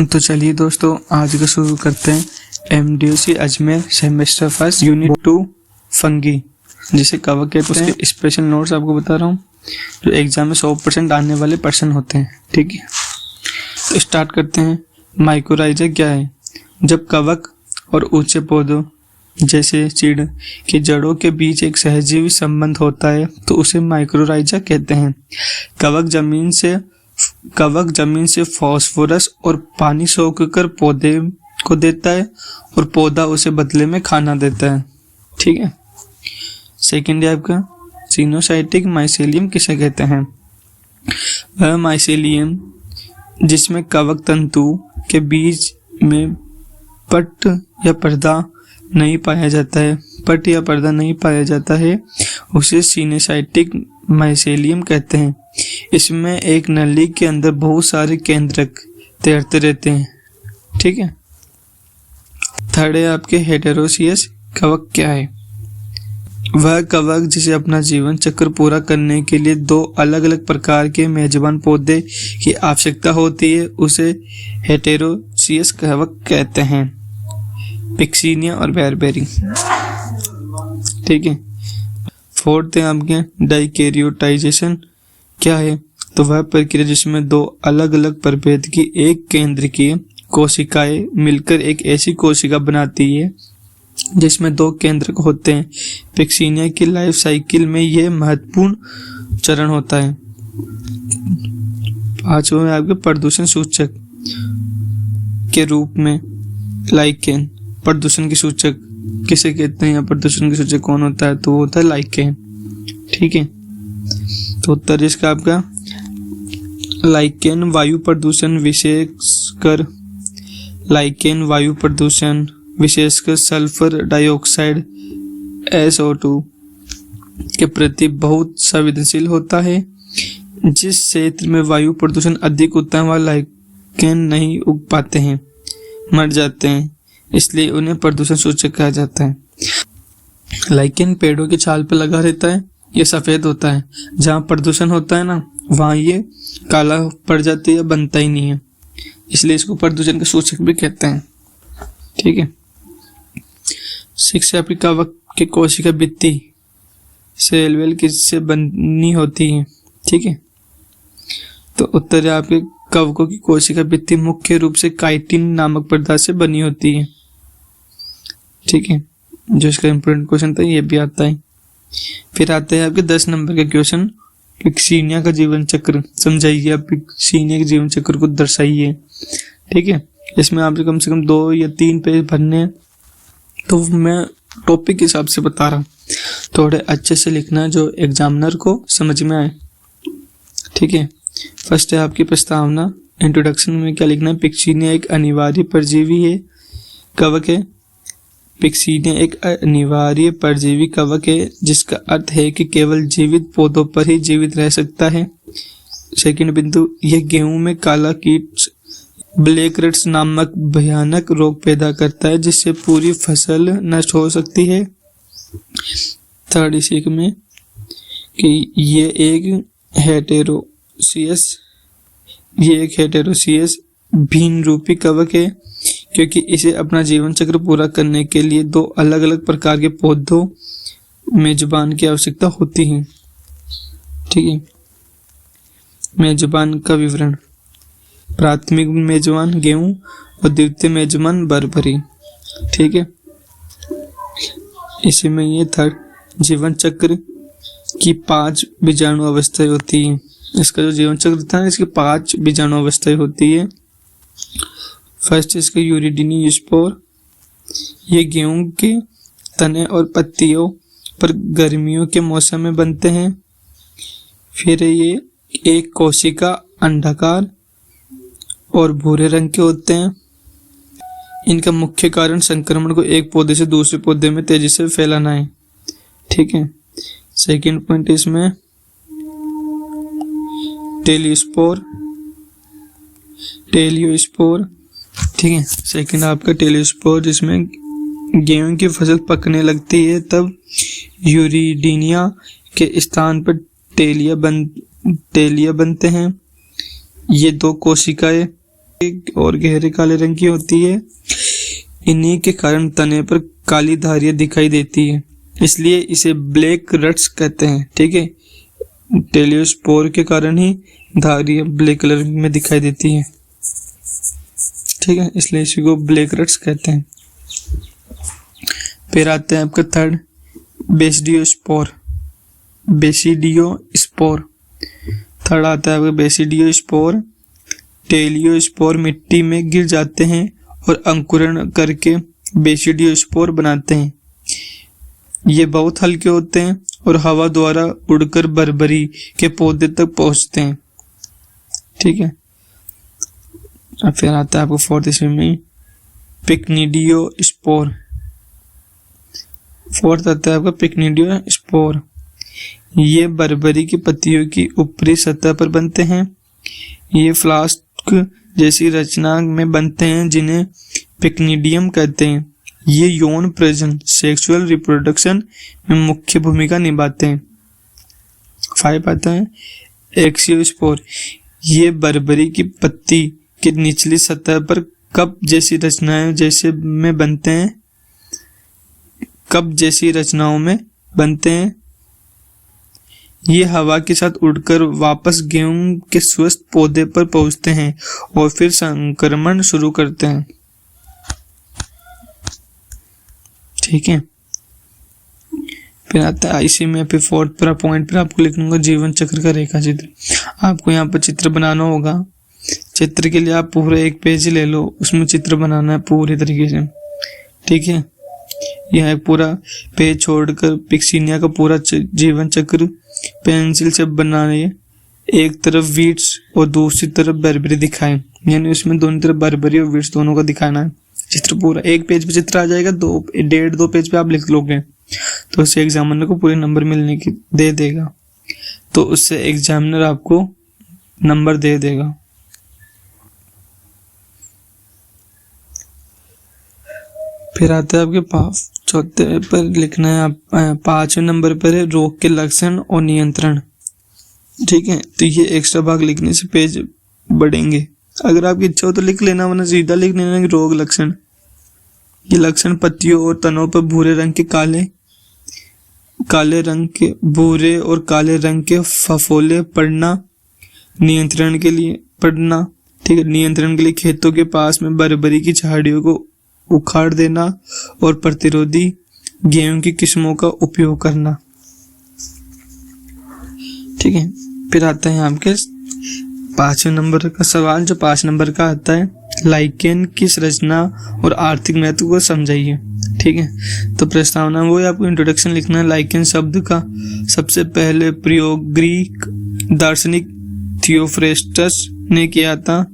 तो चलिए दोस्तों, आज का शुरू करते हैं। MDOC Ajmer semester first unit 2 fungi, जिसे कवर कहते हैं। स्पेशल नोट्स आपको बता रहा हूँ जो एग्जाम में 100% आने वाले पर्सन होते हैं। ठीक है, तो स्टार्ट करते हैं। माइकोराइजा क्या है? जब कवक और ऊंचे पौधों जैसे चीड़ की जड़ों के बीच एक सहजीवी संबंध होता है तो उसे माइक्रोराइजा कहते हैं। कवक जमीन से फास्फोरस और पानी सोखकर पौधे को देता है और पौधा उसे बदले में खाना देता है। ठीक है। सेकेंड है आपका सिनोसाइटिक माइसेलियम किसे कहते हैं? वह माइसेलियम जिसमें कवक तंतु के बीच में पट या पर्दा नहीं पाया जाता है उसे सिनोसाइटिक माइसेलियम कहते हैं। इसमें एक नली के अंदर बहुत सारे केंद्रक तैरते रहते हैं। ठीक है। थर्ड है आपके हेटेरोसियस कवक क्या है? वह कवक जिसे अपना जीवन चक्र पूरा करने के लिए 2 अलग अलग प्रकार के मेजबान पौधे की आवश्यकता होती है उसे हेटेरोसियस कवक कहते हैं। पिक्सीनिया और बेरबेरी। ठीक है। फोर्थ है आपके डाइकैरियोटाइजेशन क्या है? तो वह प्रक्रिया जिसमें 2 अलग अलग प्रभेद की एक केंद्र की कोशिकाएं मिलकर एक ऐसी कोशिका बनाती है जिसमें 2 केंद्रक होते हैं। पिक्सीनिया की लाइफ साइकिल में यह महत्वपूर्ण चरण होता है। पांचवें है आपके प्रदूषण सूचक के रूप में लाइकेन। प्रदूषण की सूचक किसे कहते हैं या प्रदूषण की सूचक कौन होता है? तो वो होता है लाइकेन। ठीक है। तो उत्तर इसका आपका लाइकेन वायु प्रदूषण विशेषकर सल्फर डाइऑक्साइड SO2 के प्रति बहुत संवेदनशील होता है। जिस क्षेत्र में वायु प्रदूषण अधिक होता है वहाँ लाइकेन नहीं उग पाते हैं, मर जाते हैं, इसलिए उन्हें प्रदूषण सूचक कहा जाता है। लाइकेन पेड़ों की छाल पर लगा रहता है, ये सफेद होता है। जहाँ प्रदूषण होता है ना वहाँ ये काला पड़ जाती है, बनता ही नहीं है, इसलिए इसको प्रदूषण का सूचक भी कहते हैं। ठीक है। 6 आपकी कवक के कोशिका भित्ति सेल वेल किससे बनी होती है? ठीक है। तो उत्तर है आपके कवकों की कोशिका भित्ति मुख्य रूप से काइटिन नामक पदार्थ से बनी होती है। ठीक है। जो इसका इम्पोर्टेंट क्वेश्चन था ये भी आता है। फिर आते हैं आपके 10 नंबर के क्वेश्चन। पिक्सीनिया का जीवन चक्र समझाइए। आप पिक्सीनिया के जीवन चक्र को दर्शाइए। ठीक है। इसमें आपसे कम से कम 2 या 3 पेज भरने हैं, तो मैं टॉपिक के हिसाब से बता रहा हूँ, थोड़े अच्छे से लिखना जो एग्जामिनर को समझ में आए। ठीक है। फर्स्ट है आपकी प्रस्तावना। इंट्रोडक्शन में क्या लिखना है? पिक्सीनिया एक अनिवार्य परजीवी है कवक है। पिक्सीनिया एक अनिवार्य परजीवी कवक है जिसका अर्थ है कि केवल जीवित पौधों पर ही जीवित रह सकता है। सेकंड बिंदु, यह गेहूं में काला कीट ब्लैक रट्स नामक भयानक रोग पैदा करता है जिससे पूरी फसल नष्ट हो सकती है। थर्ड इसी में कि ये एक हेटेरोसियस भिन्न रूपी कवक है क्योंकि इसे अपना जीवन चक्र पूरा करने के लिए 2 अलग अलग प्रकार के पौधों मेजबान की आवश्यकता होती है। ठीक है। मेजबान का विवरण। प्राथमिक मेजबान गेहूं और द्वितीय मेजबान बरबरी। ठीक है। इसी में ये थर्ड जीवन चक्र की 5 बीजाणु अवस्थाएं होती है। इसका जो जीवन चक्र था इसकी 5 बीजाणु अवस्थाएं होती है। फर्स्ट इसका यूरिडिनी स्पोर। ये गेहूं के तने और पत्तियों पर गर्मियों के मौसम में बनते हैं। फिर ये एक कोशिका अंडाकार और भूरे रंग के होते हैं। इनका मुख्य कारण संक्रमण को एक पौधे से दूसरे पौधे में तेजी से फैलाना है। ठीक है। सेकेंड पॉइंट इसमें टेलियोस्पोर। ठीक है। सेकेंड आपका टेलियोस्पोर जिसमें गेहूं की फसल पकने लगती है तब यूरिडीनिया के स्थान पर टेलिया बनते हैं। ये 2 कोशिकाएं और गहरे काले रंग की होती है। इन्हीं के कारण तने पर काली धारियां दिखाई देती है, इसलिए इसे ब्लैक रट्स कहते हैं। ठीक है, टेलियोस्पोर के कारण ही धारियां ब्लैक कलर में दिखाई देती है। ठीक है, इसलिए इसी को ब्लैक रट्स कहते हैं। फिर आते हैं आपका थर्ड, बेसिडियोस्पोर। बेसिडियोस्पोर थर्ड आता है आपका बेसिडियोस्पोर। टेलियोस्पोर मिट्टी में गिर जाते हैं और अंकुरण करके बेसिडियोस्पोर बनाते हैं। ये बहुत हल्के होते हैं और हवा द्वारा उड़कर बरबरी के पौधे तक पहुंचते हैं। ठीक है, अब फिर आता है आपको फोर्थ इसमें पिक्निडियोस्पोर। फोर्थ आता है आपका पिक्निडियोस्पोर। ये बरबरी की पत्तियों की ऊपरी सतह पर बनते हैं। ये फ्लास्क जैसी रचना में बनते हैं जिन्हें पिक्निडियम कहते हैं। ये यौन प्रजनन सेक्सुअल रिप्रोडक्शन में मुख्य भूमिका निभाते हैं। 5 आता है एक्सियोस्पोर। ये बरबरी की पत्ती की निचली सतह पर कप जैसी रचनाएं जैसे में बनते हैं। कप जैसी रचनाओं में बनते हैं। ये हवा के साथ उड़कर वापस गेहूं के स्वस्थ पौधे पर पहुंचते हैं और फिर संक्रमण शुरू करते हैं। ठीक है, फिर आता है इसी में फिर फोर्थ पर पॉइंट पर आपको लिखूंगा जीवन चक्र का रेखा चित्र। आपको यहाँ पर चित्र बनाना होगा। चित्र के लिए आप पूरा एक पेज ले लो, उसमें चित्र बनाना है पूरी तरीके से। ठीक है, यह एक पूरा पेज छोड़कर पिक्सीनिया का पूरा जीवन चक्र पेंसिल से बनाना है। एक तरफ वीट्स और दूसरी तरफ बरबरी दिखाएं, यानी उसमें दोनों तरफ बरबरी और वीट्स दोनों का दिखाना है। चित्र पूरा एक पेज पे चित्र आ जाएगा, 2 पेज पे आप लिख लोगे तो उससे एग्जामिनर को पूरे नंबर मिलने की दे देगा, तो उससे एग्जामिनर आपको नंबर दे देगा। फिर आते हैं आपके चौथे पर लिखना है आप 5वें नंबर पर है रोग के लक्षण और नियंत्रण। ठीक है, तो ये एक्स्ट्रा भाग लिखने से पेज बढ़ेंगे। अगर आपकी इच्छा हो तो लिख लेना, वरना सीधा लिख लेना रोग लक्षण। ये लक्षण पत्तियों और तनों पर भूरे रंग के भूरे और काले रंग के फफोले पड़ना। नियंत्रण के लिए पड़ना। ठीक है, नियंत्रण के लिए खेतों के पास में बरबरी की झाड़ियों को उखाड़ देना और प्रतिरोधी गेहूं की किस्मों का उपयोग करना। ठीक है, फिर आता है आपके 5वें नंबर का सवाल, जो 5 नंबर का आता है लाइकेन की संरचना और आर्थिक महत्व को समझाइए। ठीक है, तो प्रस्तावना वो आपको इंट्रोडक्शन लिखना है। लाइकेन शब्द का सबसे पहले प्रयोग ग्रीक दार्शनिक थियोफ्रेस्टस ने किया था।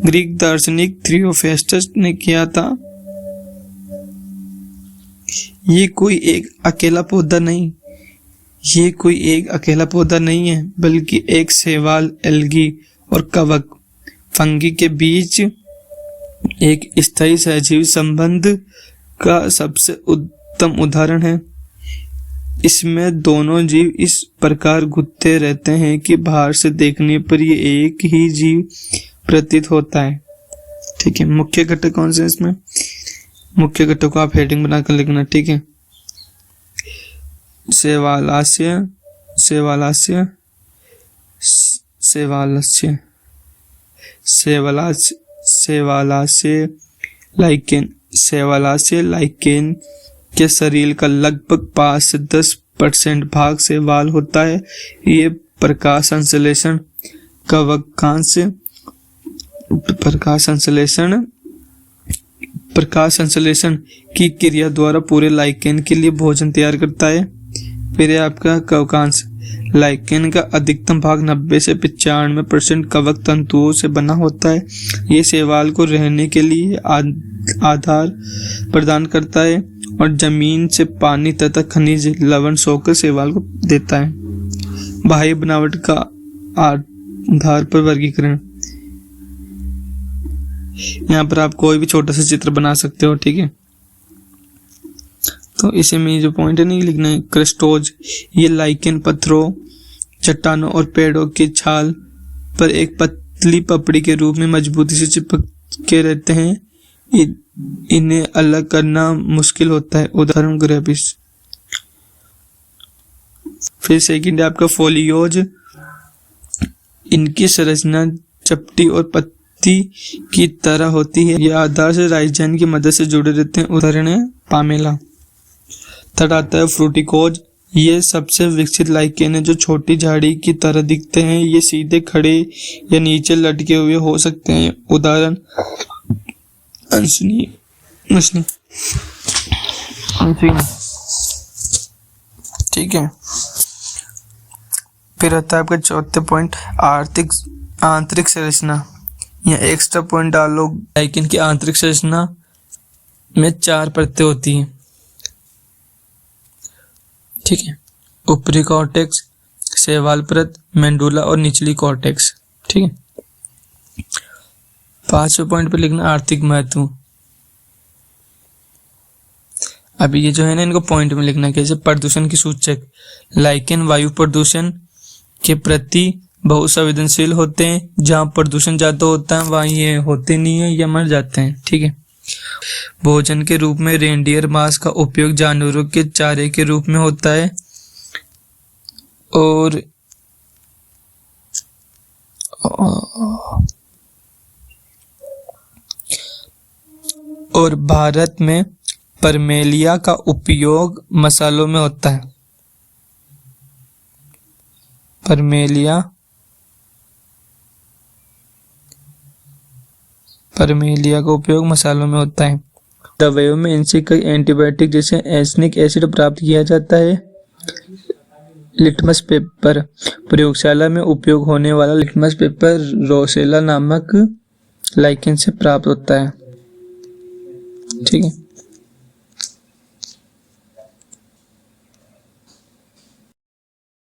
ग्रीक दार्शनिक थियोफ्रेस्टस ने किया था। ये कोई एक अकेला पौधा नहीं है, बल्कि एक शैवाल, एल्गी और कवक फंगी के बीच एक स्थायी सहजीवी संबंध का सबसे उत्तम उदाहरण है। इसमें दोनों जीव इस प्रकार घुटते रहते हैं कि बाहर से देखने पर ये एक ही जीव प्रतीत होता है। ठीक है, मुख्य घटक कौन से इसमें? मुख्य घटक को आप हेडिंग बनाकर लिखना। ठीक है, सेवालास्य लाइकेन के शरीर का लगभग 5 से 10% भाग शैवाल होता है। ये प्रकाश संश्लेषण की क्रिया द्वारा पूरे लाइकेन के लिए भोजन तैयार करता है। फिर आपका कवकांश। लाइकेन का अधिकतम भाग 90 से 95% कवक तंतुओं से बना होता है। ये शैवाल को रहने के लिए आधार प्रदान करता है और जमीन से पानी तथा खनिज लवण सोकर शैवाल को देता है। बाह्य बनावट का आधार पर वर्गीकरण। यहाँ पर आप कोई भी छोटा सा चित्र बना सकते हो। ठीक है, तो इसे में जो पॉइंट है नहीं लिखना है। क्रस्टोज। ये लाइकेन पत्थरों, चट्टानों और पेड़ों की छाल पर एक पतली पपड़ी के रूप में मजबूती से चिपक के रहते हैं। इन्हें अलग करना मुश्किल होता है, उदाहरण ग्रेबिस। फिर सेकंड है आपका फोलियोज। इनकी संरचना चपटी और पत्ती की तरह होती है। ये आधार से राइजन की मदद से जुड़े रहते हैं, उदाहरण है पामेला। थर्ड आता है फ्रूटिकोज। ये सबसे विकसित लाइकेन है जो छोटी झाड़ी की तरह दिखते हैं। ये सीधे खड़े या नीचे लटके हुए हो सकते हैं, उदाहरण अंसनी। ठीक है। फिर आता है आपका चौथे पॉइंट आंतरिक संरचना। यहाँ एक्स्ट्रा पॉइंट डालो। लाइकेन की आंतरिक संरचना में 4 परतें होती हैं। ठीक है। ऊपरी कॉर्टेक्स, शैवाल परत, मेंडुला और निचली कॉर्टेक्स। ठीक है। 5वें पॉइंट पे लिखना आर्थिक महत्व। अभी ये जो है ना, इनको पॉइंट में लिखना। कैसे? प्रदूषण की सूचक। लाइकेन वायु प्रदूषण के प्रति बहुत संवेदनशील होते हैं। जहाँ प्रदूषण ज्यादा होता है वहाँ ये होते नहीं है या मर जाते हैं। ठीक है। भोजन के रूप में रेनडियर मांस का उपयोग जानवरों के चारे के रूप में होता है। और भारत में परमेलिया का उपयोग मसालों में होता है। परमेलिया का उपयोग मसालों में होता है। दवाइयों में इनसे कई एंटीबायोटिक जैसे एसिनिक एसिड प्राप्त किया जाता है। Litmus paper. प्रयोगशाला में उपयोग होने वाला लिटमस पेपर रोसेला नामक लाइकेन से प्राप्त होता है। ठीक है।